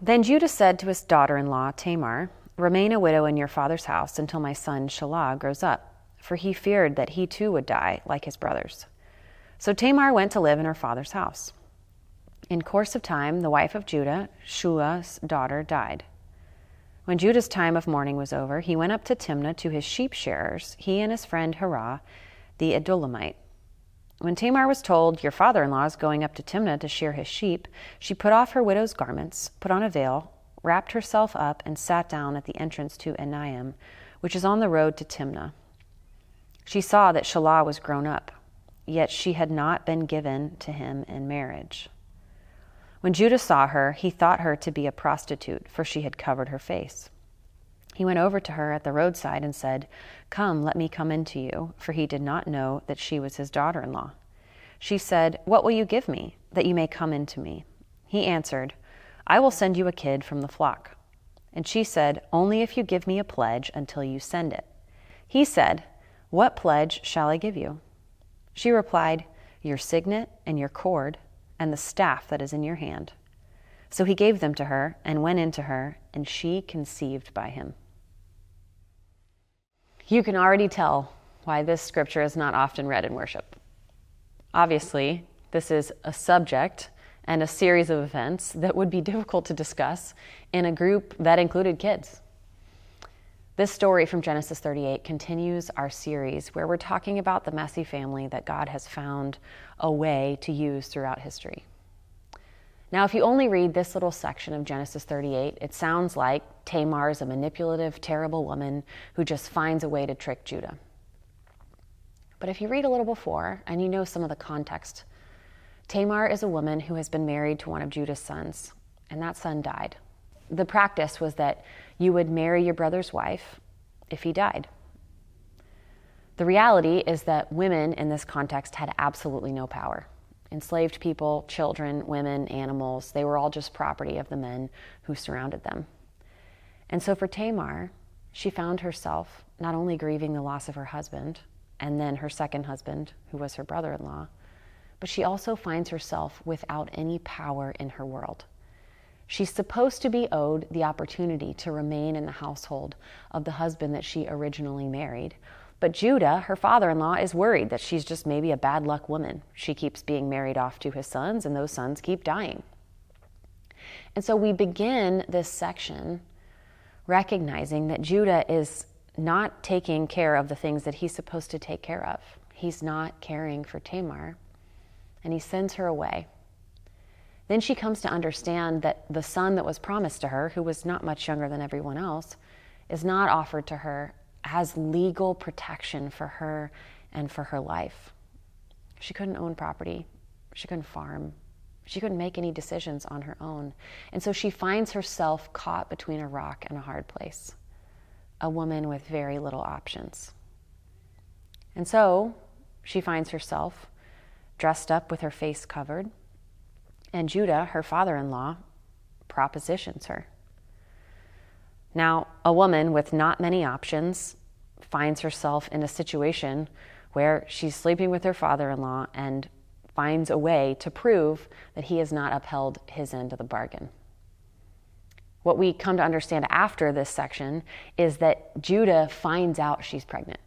Then Judah said to his daughter-in-law Tamar, "Remain a widow in your father's house until my son Shelah grows up," for he feared that he too would die like his brothers. So Tamar went to live in her father's house. In course of time, the wife of Judah, Shua's daughter, died. When Judah's time of mourning was over, he went up to Timnah to his sheep shearers, he and his friend Hirah, the Adullamite. When Tamar was told, "Your father-in-law is going up to Timnah to shear his sheep," she put off her widow's garments, put on a veil, wrapped herself up, and sat down at the entrance to Enaim, which is on the road to Timnah. She saw that Shelah was grown up, yet she had not been given to him in marriage. When Judah saw her, he thought her to be a prostitute, for she had covered her face. He went over to her at the roadside and said, "Come, let me come in to you," for he did not know that she was his daughter-in-law. She said, "What will you give me, that you may come in to me?" He answered, "I will send you a kid from the flock." And she said, "Only if you give me a pledge until you send it." He said, "What pledge shall I give you?" She replied, "Your signet and your cord and the staff that is in your hand." So he gave them to her and went in to her, and she conceived by him. You can already tell why this scripture is not often read in worship. Obviously, this is a subject and a series of events that would be difficult to discuss in a group that included kids. This story from Genesis 38 continues our series where we're talking about the messy family that God has found a way to use throughout history. Now, if you only read this little section of Genesis 38, it sounds like Tamar is a manipulative, terrible woman who just finds a way to trick Judah. But if you read a little before and you know some of the context, Tamar is a woman who has been married to one of Judah's sons, and that son died. The practice was that you would marry your brother's wife if he died. The reality is that women in this context had absolutely no power. Enslaved people, children, women, animals, they were all just property of the men who surrounded them. And so for Tamar, she found herself not only grieving the loss of her husband, and then her second husband, who was her brother-in-law, but she also finds herself without any power in her world. She's supposed to be owed the opportunity to remain in the household of the husband that she originally married. But Judah, her father-in-law, is worried that she's just maybe a bad luck woman. She keeps being married off to his sons, and those sons keep dying. And so we begin this section recognizing that Judah is not taking care of the things that he's supposed to take care of. He's not caring for Tamar, and he sends her away. Then she comes to understand that the son that was promised to her, who was not much younger than everyone else, is not offered to her as legal protection for her and for her life. She couldn't own property. She couldn't farm. She couldn't make any decisions on her own. And so she finds herself caught between a rock and a hard place, a woman with very little options. And so she finds herself dressed up with her face covered, and Judah, her father-in-law, propositions her. Now, a woman with not many options finds herself in a situation where she's sleeping with her father-in-law and finds a way to prove that he has not upheld his end of the bargain. What we come to understand after this section is that Judah finds out she's pregnant.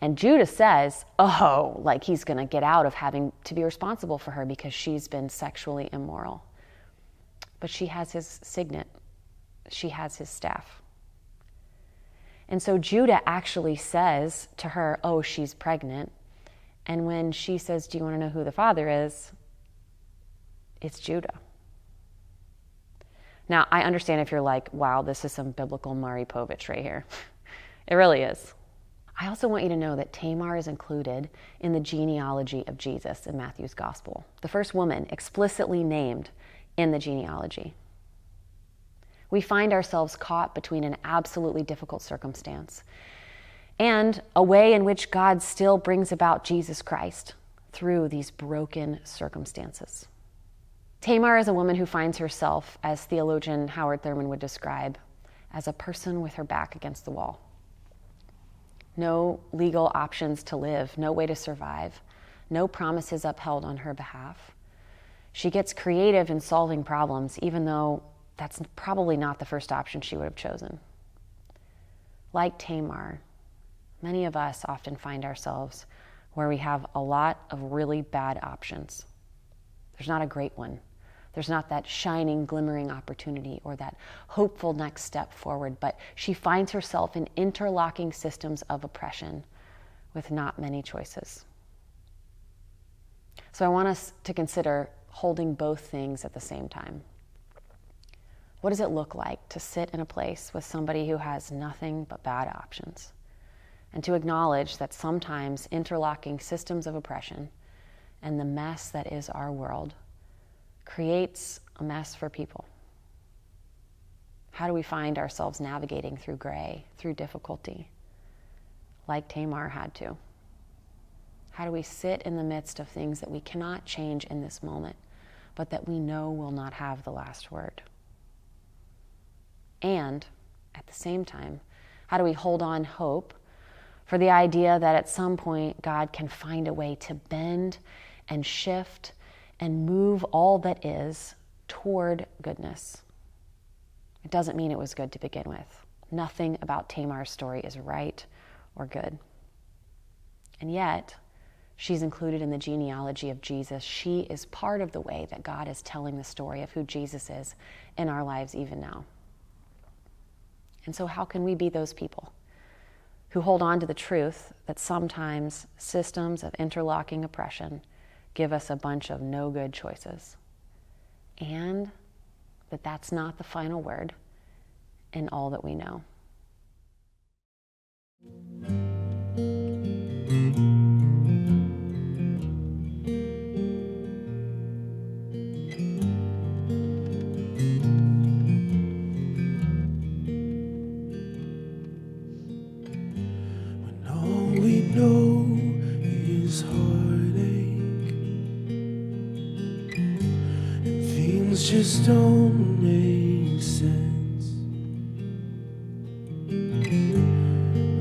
And Judah says, like he's going to get out of having to be responsible for her because she's been sexually immoral. But she has his signet. She has his staff. And so Judah actually says to her, she's pregnant. And when she says, "Do you want to know who the father is?" it's Judah. Now, I understand if you're like, wow, this is some biblical Maury Povich right here. It really is. I also want you to know that Tamar is included in the genealogy of Jesus in Matthew's gospel, the first woman explicitly named in the genealogy. We find ourselves caught between an absolutely difficult circumstance and a way in which God still brings about Jesus Christ through these broken circumstances. Tamar is a woman who finds herself, as theologian Howard Thurman would describe, as a person with her back against the wall. No legal options to live, no way to survive, no promises upheld on her behalf. She gets creative in solving problems, even though that's probably not the first option she would have chosen. Like Tamar, many of us often find ourselves where we have a lot of really bad options. There's not a great one. There's not that shining, glimmering opportunity or that hopeful next step forward, but she finds herself in interlocking systems of oppression with not many choices. So I want us to consider holding both things at the same time. What does it look like to sit in a place with somebody who has nothing but bad options? And to acknowledge that sometimes interlocking systems of oppression and the mess that is our world creates a mess for people. How do we find ourselves navigating through gray, through difficulty, like Tamar had to? How do we sit in the midst of things that we cannot change in this moment, but that we know will not have the last word? And at the same time, how do we hold on hope for the idea that at some point God can find a way to bend and shift and move all that is toward goodness? It doesn't mean it was good to begin with. Nothing about Tamar's story is right or good. And yet, she's included in the genealogy of Jesus. She is part of the way that God is telling the story of who Jesus is in our lives even now. And so how can we be those people who hold on to the truth that sometimes systems of interlocking oppression give us a bunch of no good choices, and that that's not the final word in all that we know? Just don't make sense.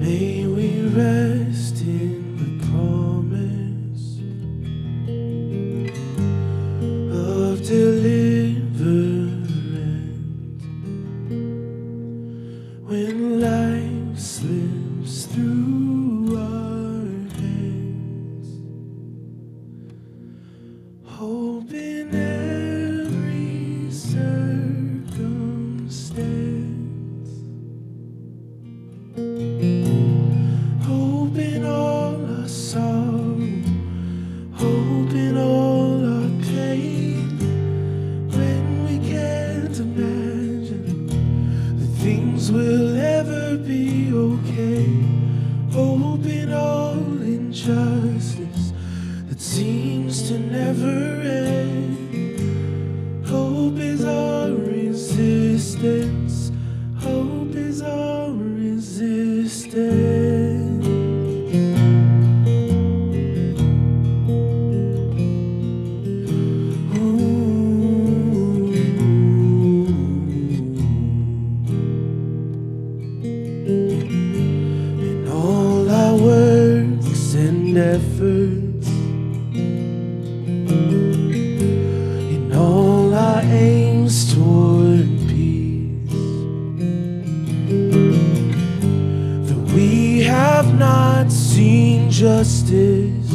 May we rest in the promise of deliverance when life slips through our hands. Hope in circumstance, hope in all our sorrow, hope in all our pain, when we can't imagine that things will ever be okay, hope in all injustice that seems to never end. Hope is our resistance. Hope is our resistance. Ooh. In all our works and efforts, in all our aims toward peace, though we have not seen justice,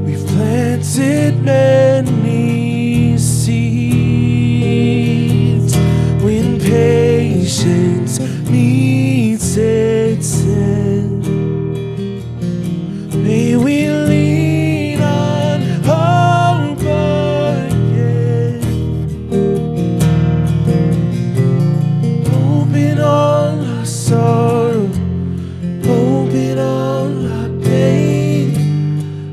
we've planted many seeds. When patience meets its end, may we lean on hope again. Hope in all our sorrow, hope in all our pain,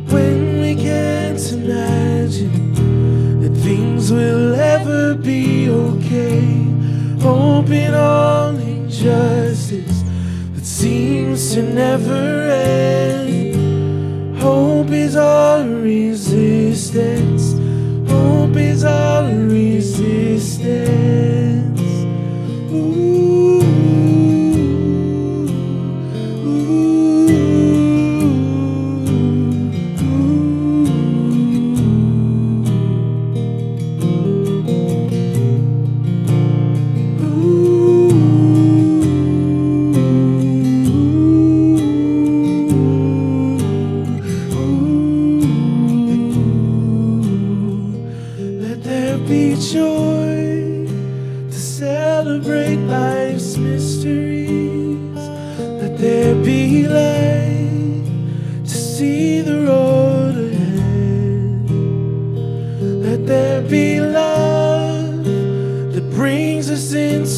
when we can't imagine that things will ever be okay. Hope in all injustice that seems to never end. Hope is our resistance. Hope is our resistance. Ooh, ooh, ooh.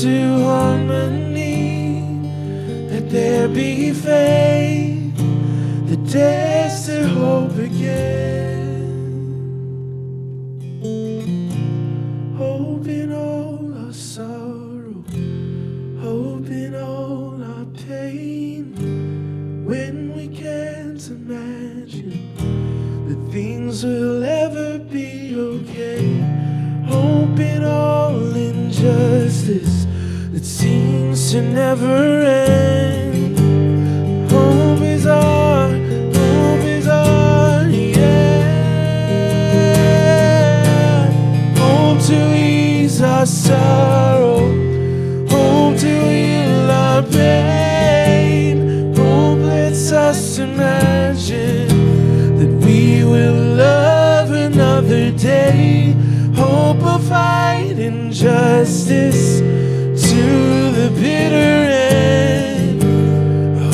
to harmony. Let there be faith that dares to hope again. Hope in all our sorrow, hope in all our pain. When we can't imagine that things will ever be okay. Hope in all injustice that seems to never end. Hope is our yeah. Hope to ease our sorrow, hope to heal our pain. Hope lets us imagine that we will love another day. Hope will fight injustice to the bitter end.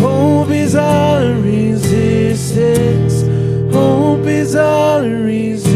Hope is our resistance. Hope is our resistance.